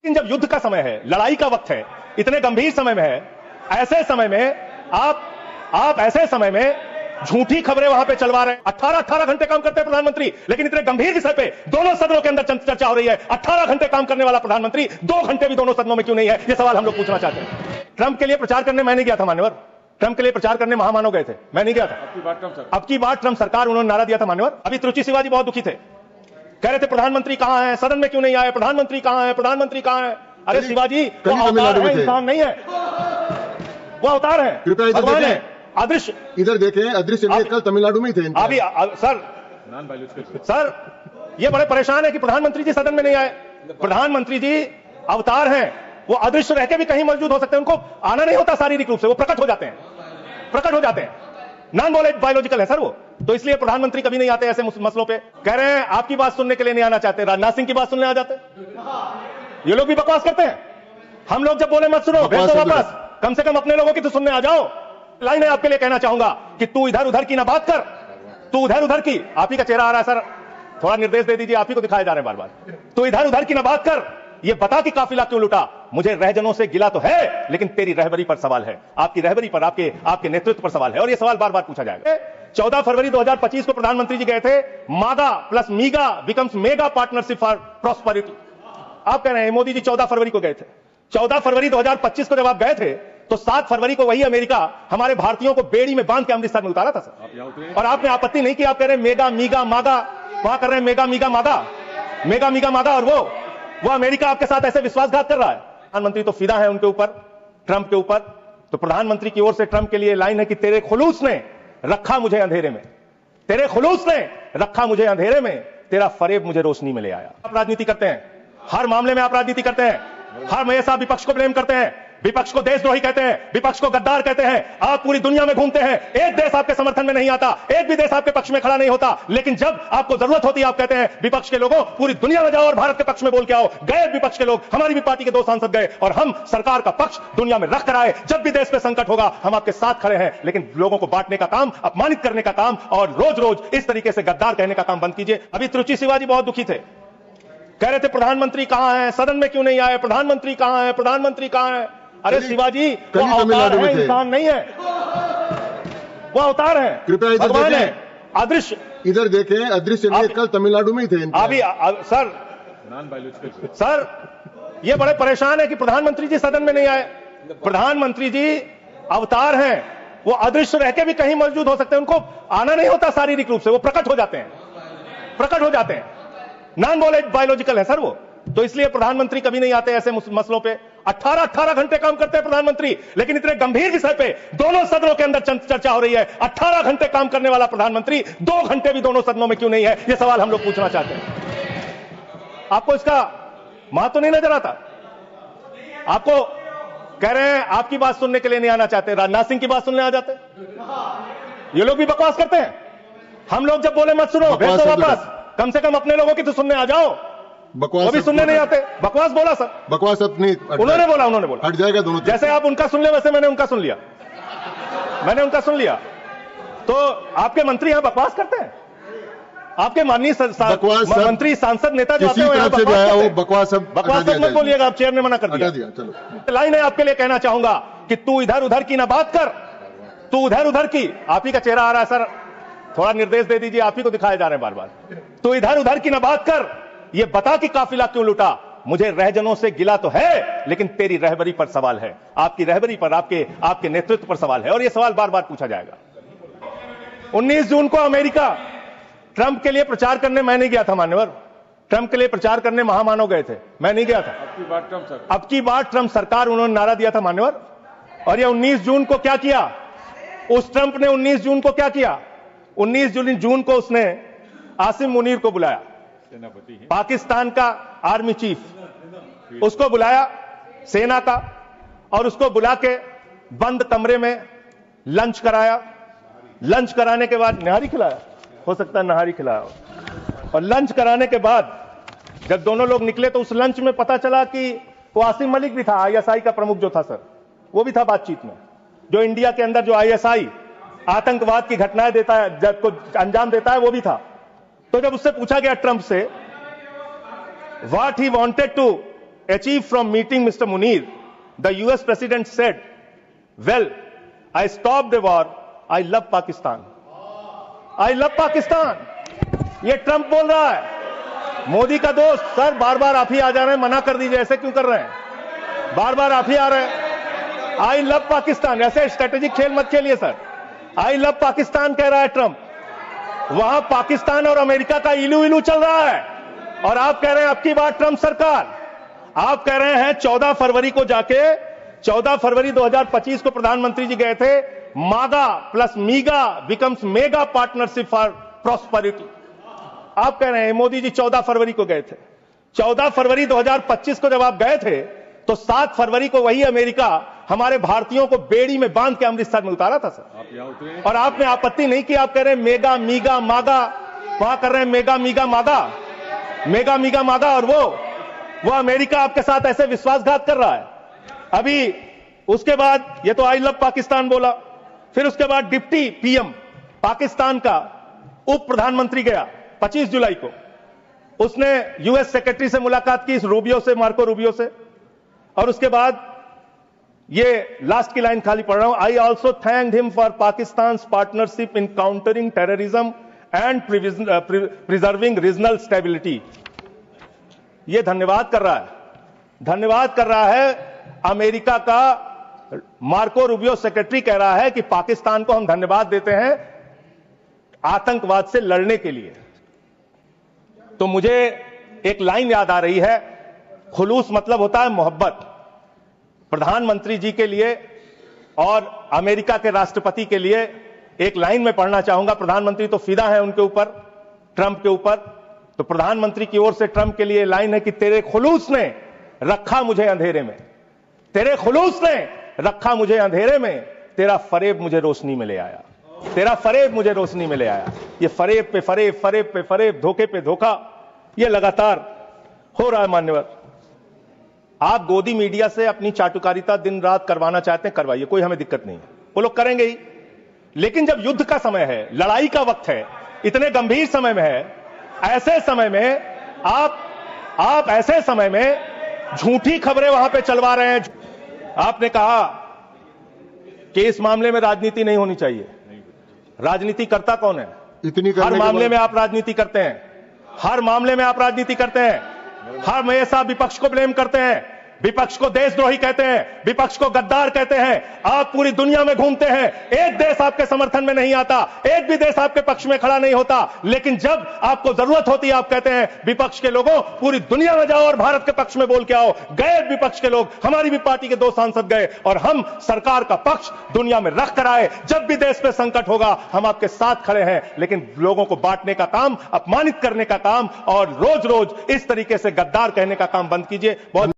लेकिन जब युद्ध का समय है, लड़ाई का वक्त है, इतने गंभीर समय में है, ऐसे समय में आप ऐसे समय में झूठी खबरें वहां पे चलवा रहे हैं। 18 घंटे काम करते हैं प्रधानमंत्री, लेकिन इतने गंभीर विषय पे दोनों सदनों के अंदर चर्चा हो रही है। 18 घंटे काम करने वाला प्रधानमंत्री 2 घंटे भी दोनों सदनों में क्यों नहीं है, यह सवाल हम लोग पूछना चाहते हैं। ट्रंप के लिए प्रचार करने मैं नहीं गया था मान्यवर, ट्रंप के लिए प्रचार करने महामानव गए थे, मैं नहीं गया था। अब की बार ट्रंप सरकार, उन्होंने नारा दिया था मान्यवर। अभी त्रुचि शिवाजी बहुत दुखी थे, कह रहे थे प्रधानमंत्री कहां है, सदन में क्यों नहीं आए, प्रधानमंत्री कहां है, प्रधानमंत्री कहां है। अरे शिवाजी वो अवतार है, इंसान नहीं है, वो अवतार है, भगवान है, अदृश्य। इधर देखें, अदृश्य नहीं, कल तमिलनाडु में ही थे अभी सर ये बड़े परेशान है कि प्रधानमंत्री जी सदन में नहीं आए। प्रधानमंत्री जी अवतार हैं, वो अदृश्य रह के भी कहीं मौजूद हो सकते हैं, उनको आना नहीं होता शारीरिक रूप से, वो प्रकट हो जाते हैं, नॉन बायोलॉजिकल है सर वो। तो इसलिए प्रधानमंत्री कभी नहीं आते ऐसे मसलों पे। कह रहे हैं आपकी बात सुनने के लिए नहीं आना चाहते, राजनाथ सिंह की बात सुनने आ जाते। ये लोग भी बकवास करते हैं। हम लोग जब बोले मत सुनो, भेज दो वापस, कम से कम अपने लोगों की तो सुनने आ जाओ। लाइन है आपके लिए कहना चाहूंगा कि तू इधर उधर की ना बात कर, तू उधर उधर की, आप ही का चेहरा आ रहा है सर, थोड़ा निर्देश दे दीजिए, आप ही को दिखाए जा रहे हैं बार बार। तू इधर उधर की ना बात कर, ये बता कि काफिला क्यों लुटा। मुझे रहजनों से गिला तो है, लेकिन तेरी रहबरी पर सवाल है, आपकी रहबरी पर, आपके नेतृत्व पर सवाल है, और ये सवाल बार बार पूछा जाएगा। 14 फरवरी 2025 को प्रधानमंत्री जी गए थे, मागा plus मीगा becomes mega partnership for prosperity. आप कह रहे हैं मोदी जी 14 फरवरी को गए थे। 14 फरवरी 2025 को जब आप गए थे, तो 7 फरवरी को वही अमेरिका हमारे भारतीयों को बेड़ी में बांध के अमृतसर में उतारा था सर, और आपने आपत्ति नहीं की। आप कह रहे हैं मेगा मीगा मागा, वहां कर रहे हैं मेगा मीगा मागा, और वो अमेरिका आपके साथ ऐसे विश्वासघात कर रहा है। प्रधानमंत्री तो फिदा है उनके ऊपर, ट्रंप के ऊपर। तो प्रधानमंत्री की ओर से ट्रंप के लिए लाइन है कि तेरे खुलूस ने रखा मुझे अंधेरे में, तेरे खुलूस ने रखा मुझे अंधेरे में, तेरा फरेब मुझे रोशनी में ले आया। आप राजनीति करते हैं, हर मामले में आप राजनीति करते हैं, हर हमेशा विपक्ष को ब्लेम करते हैं, विपक्ष को देशद्रोही कहते हैं, विपक्ष को गद्दार कहते हैं। आप पूरी दुनिया में घूमते हैं, एक देश आपके समर्थन में नहीं आता, एक भी देश आपके पक्ष में खड़ा नहीं होता, लेकिन जब आपको जरूरत होती है आप कहते हैं विपक्ष के लोगों पूरी दुनिया में जाओ और भारत के पक्ष में बोल के आओ। गए विपक्ष के लोग, हमारी भी पार्टी के 2 सांसद गए, और हम सरकार का पक्ष दुनिया में रख कर आए। जब भी देश पे संकट होगा हम आपके साथ खड़े हैं, लेकिन लोगों को बांटने का काम, अपमानित करने का काम, और रोज रोज इस तरीके से गद्दार कहने का काम बंद कीजिए। अभी त्रुचि शिवाजी बहुत दुखी थे, कह रहे थे प्रधानमंत्री कहां है, सदन में क्यों नहीं आए, प्रधानमंत्री कहां है, प्रधानमंत्री कहां है। अरे शिवाजी वो अवतार है, इंसान नहीं है, वो अवतार है, भगवान है, अदृश्य। इधर देखें, अदृश्य नहीं, कल तमिलनाडु में ही थे अभी सर ये बड़े परेशान है कि प्रधानमंत्री जी सदन में नहीं आए। प्रधानमंत्री जी अवतार हैं, वो अदृश्य रह के भी कहीं मौजूद हो सकते हैं, उनको आना नहीं होता शारीरिक रूप से, वो प्रकट हो जाते हैं, नॉन बायोलॉजिकल है सर वो। तो इसलिए प्रधानमंत्री कभी नहीं आते ऐसे मसलों पे। 18 घंटे काम करते हैं प्रधानमंत्री, लेकिन इतने गंभीर विषय पे दोनों सदनों के अंदर चर्चा हो रही है। 18 घंटे काम करने वाला प्रधानमंत्री 2 घंटे भी दोनों सदनों में क्यों नहीं है, यह सवाल हम लोग पूछना चाहते हैं। आपको इसका महत्व नहीं नजर आता। आपको कह रहे हैं आपकी बात सुनने के लिए नहीं आना चाहते, राजनाथ सिंह की बात सुनने आ जाते। ये लोग भी बकवास करते हैं। हम लोग जब बोले मत सुनो, भेज दो वापस, कम से कम अपने लोगों की तो सुनने आ जाओ। वो भी सुनने नहीं आते, बकवास बोला सर, बकवास अपनी उन्होंने बोला हट जाएगा दोनों। जैसे आप उनका सुन ले वैसे मैंने उनका सुन लिया। तो आपके मंत्री यहां बकवास करते हैं, आपके माननीय मंत्री सांसद नेता जो आते हैं वो बकवास मत बोलिएगा, आप चेयर ने मना कर दिया। चलो लाइन है आपके लिए कहना चाहूंगा कि तू इधर उधर की ना बात कर, तू उधर उधर की, आप ही का चेहरा आ रहा है सर, थोड़ा निर्देश दे दीजिए, आप ही को दिखाए जा रहे हैं बार बार। तू इधर उधर की ना बात कर, ये बता कि काफिला क्यों लुटा। मुझे रहजनों से गिला तो है, लेकिन तेरी रहबरी पर सवाल है, आपकी रहबरी पर, आपके नेतृत्व पर सवाल है, और यह सवाल बार बार पूछा जाएगा। 19 जून को अमेरिका ट्रंप के लिए प्रचार करने मैं नहीं गया था मान्यवर, ट्रंप के लिए प्रचार करने महामानव गए थे, मैं नहीं गया था। अब की बार ट्रंप सरकार, उन्होंने नारा दिया था मान्यवर। और ये 19 जून को क्या किया, उस ट्रंप ने 19 जून को क्या किया, 19 जून को उसने आसिम मुनीर को बुलाया, पाकिस्तान का आर्मी चीफ, उसको बुलाया सेना का, और उसको बुला के बंद कमरे में लंच कराया। लंच कराने के बाद नहारी खिलाया, हो सकता है नहारी खिलाया, और लंच कराने के बाद जब दोनों लोग निकले तो उस लंच में पता चला कि वो आसिम मलिक भी था, आईएसआई का प्रमुख जो था सर, वो भी था बातचीत में, जो इंडिया के अंदर जो आईएसआई आतंकवाद की घटनाएं देता है, जब को अंजाम देता है, वो भी था। तो जब उससे पूछा गया ट्रंप से what he wanted to achieved from meeting Mr. Munir, the US President said, well, I stopped the war. I love Pakistan. I love Pakistan. ये ट्रंप बोल रहा है। मोदी का दोस्त, सर बार बार आप ही आ जा रहे हैं, मना कर दीजिए, ऐसे क्यों कर रहे हैं? बार बार आप ही आ रहे हैं। आई लव पाकिस्तान, ऐसे स्ट्रेटेजिक खेल मत खेलिए सर। आई लव पाकिस्तान कह रहा है ट्रंप, वहां पाकिस्तान और अमेरिका का इलू इलू चल रहा है, और आप कह रहे हैं आपकी बात ट्रंप सरकार। आप कह रहे हैं 14 फरवरी को जाके, 14 फरवरी 2025 को प्रधानमंत्री जी गए थे, मागा plus मीगा becomes mega partnership for prosperity. आप कह रहे हैं मोदी जी 14 फरवरी को गए थे। 14 फरवरी 2025 को जब आप गए थे तो 7 फरवरी को वही अमेरिका हमारे भारतीयों को बेड़ी में बांध के अमृतसर में उतारा था सर। आप यहाँ उतरे और आपने आपत्ति नहीं की। आप कह रहे हैं मेगा मीगा मागा, वहां कर रहे हैं मेगा मीगा मागा, मेगा मीगा मागा, और वो अमेरिका आपके साथ ऐसे विश्वासघात कर रहा है। अभी उसके बाद ये तो आई लव पाकिस्तान बोला, फिर उसके बाद डिप्टी पीएम पाकिस्तान का उप प्रधानमंत्री गया 25 जुलाई को, उसने यूएस सेक्रेटरी से मुलाकात की, रूबियो से, मार्को रूबियो से, और उसके बाद ये लास्ट की लाइन खाली पढ़ रहा हूं, I also thanked him for Pakistan partnership in countering terrorism and preserving regional stability. ये धन्यवाद कर रहा है, धन्यवाद कर रहा है अमेरिका का। मार्को रूबियो सेक्रेटरी कह रहा है कि पाकिस्तान को हम धन्यवाद देते हैं आतंकवाद से लड़ने के लिए। तो मुझे एक लाइन याद आ रही है, खुलूस मतलब होता है मोहब्बत। प्रधानमंत्री जी के लिए और अमेरिका के राष्ट्रपति के लिए एक लाइन में पढ़ना चाहूंगा। प्रधानमंत्री तो फिदा है उनके ऊपर, ट्रंप के ऊपर, तो प्रधानमंत्री की ओर से ट्रंप के लिए लाइन है कि तेरे खुलूस ने रखा मुझे अंधेरे में, तेरे खुलूस ने रखा मुझे अंधेरे में, तेरा फरेब मुझे रोशनी में ले आया, तेरा फरेब मुझे रोशनी में ले आया। ये फरेब पे फरेब, फरेब पे फरेब, धोखे पे धोखा, ये लगातार हो रहा है। मान्यवर, आप गोदी मीडिया से अपनी चाटुकारिता दिन रात करवाना चाहते हैं, करवाइए, कोई हमें दिक्कत नहीं है, वो लोग करेंगे ही। लेकिन जब युद्ध का समय है, लड़ाई का वक्त है, इतने गंभीर समय में है, ऐसे समय में आप ऐसे समय में झूठी खबरें वहां पे चलवा रहे हैं। आपने कहा कि इस मामले में राजनीति नहीं होनी चाहिए। राजनीति करता कौन है? हर मामले में आप राजनीति करते हैं, हर मामले में आप राजनीति करते हैं, हर हमेशा विपक्ष को ब्लेम करते हैं, विपक्ष को देशद्रोही कहते हैं, विपक्ष को गद्दार कहते हैं। आप पूरी दुनिया में घूमते हैं, एक देश आपके समर्थन में नहीं आता, एक भी देश आपके पक्ष में खड़ा नहीं होता, लेकिन जब आपको जरूरत होती है आप कहते हैं विपक्ष के लोगों पूरी दुनिया में जाओ और भारत के पक्ष में बोल के आओ। गए विपक्ष के लोग, हमारी भी पार्टी के 2 सांसद गए, और हम सरकार का पक्ष दुनिया में रख कर आए। जब भी देश पे संकट होगा हम आपके साथ खड़े हैं, लेकिन लोगों को बांटने का काम, अपमानित करने का काम और रोज रोज इस तरीके से गद्दार कहने का काम बंद कीजिए। बहुत